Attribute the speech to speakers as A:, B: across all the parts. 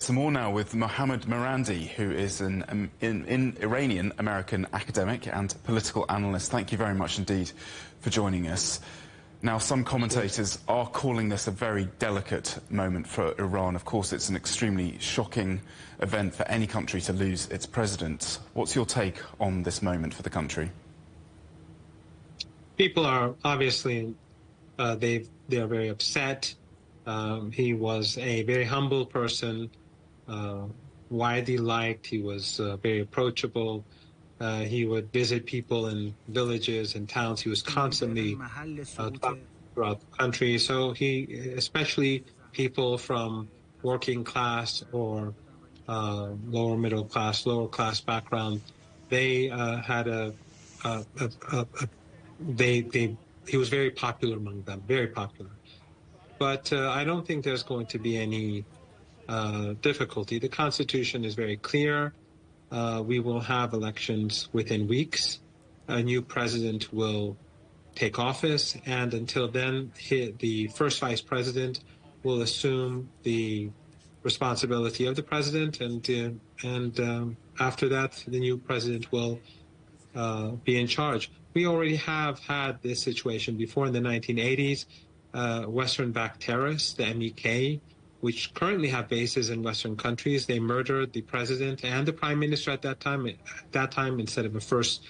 A: some more now with Mohammad Marandi, who is an Iranian-American academic and political analyst. Thank you very much indeed for joining us. Now, some commentators are calling this a very delicate moment for Iran. Of course, it's an extremely shocking event for any country to lose its president. What's your take on this moment for the country?
B: People are obviously, they are very upset. He was a very humble person, widely liked. He was very approachable. He would visit people in villages and towns. He was constantly throughout the country. So he, especially people from working class or lower middle class, lower class background, they had he was very popular among them, very popular. But I don't think there's going to be any difficulty. The Constitution is very clear. We will have elections within weeks. A new president will take office, and until then, the first vice president will assume the responsibility of the president, and after that, the new president will be in charge. We already have had this situation before in the 1980s. Western-backed terrorists, the MEK, which currently have bases in Western countries, they murdered the president and the prime minister at that time. At that time, instead of a first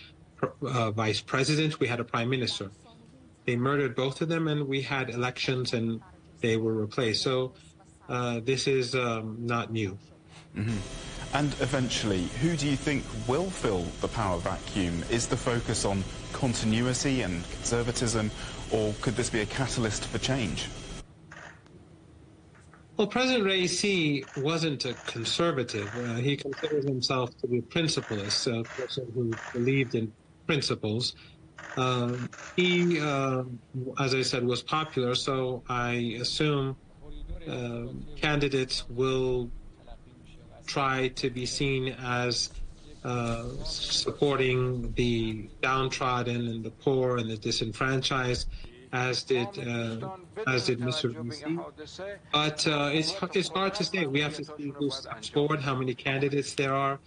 B: vice president, we had a prime minister. They murdered both of them, and we had elections, and they were replaced. So this is not new.
A: Mm-hmm. And eventually, who do you think will fill the power vacuum? Is the focus on continuity and conservatism, or could this be a catalyst for change?
B: Well, President Raisi wasn't a conservative. He considers himself to be a principlist, a person who believed in principles. He, as I said, was popular, so I assume candidates will try to be seen as supporting the downtrodden and the poor and the disenfranchised, as did Mr. Raisi. But it's hard to say. We have to see who steps forward, how many candidates there are,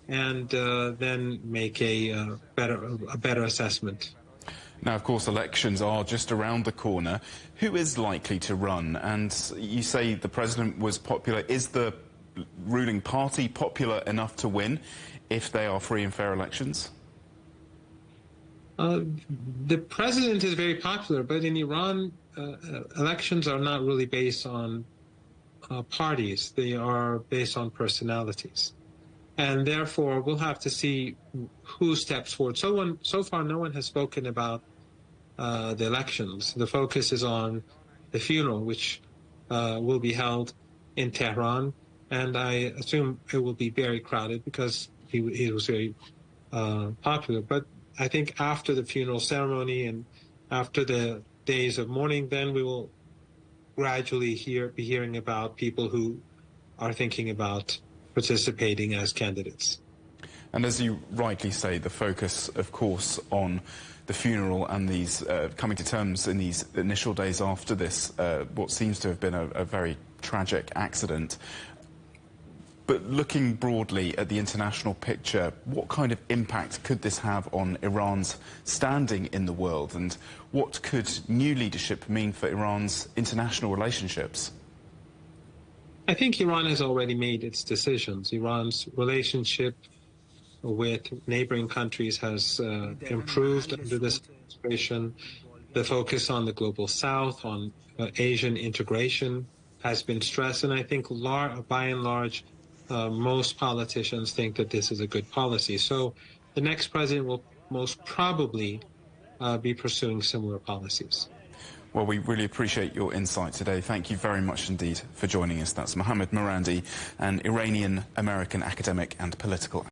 B: and then make a better assessment.
A: Now, of course, elections are just around the corner. Who is likely to run? And you say the president was popular. Is the ruling party popular enough to win if they are free and fair elections?
B: The president is very popular, but in Iran, elections are not really based on parties. They are based on personalities. And therefore, we'll have to see who steps forward. So far, no one has spoken about the elections. The focus is on the funeral, which will be held in Tehran. And I assume it will be very crowded because he was very popular. But I think after the funeral ceremony and after the days of mourning, then we will gradually be hearing about people who are thinking about participating as candidates.
A: And as you rightly say, the focus, of course, on the funeral and these coming to terms in these initial days after this, what seems to have been a very tragic accident. But looking broadly at the international picture, what kind of impact could this have on Iran's standing in the world? And what could new leadership mean for Iran's international relationships?
B: I think Iran has already made its decisions. Iran's relationship with neighboring countries has improved under this administration. The focus on the global south, on Asian integration, has been stressed. And I think by and large, most politicians think that this is a good policy. So the next president will most probably be pursuing similar policies.
A: Well, we really appreciate your insight today. Thank you very much indeed for joining us. That's Mohammad Marandi, an Iranian-American academic and political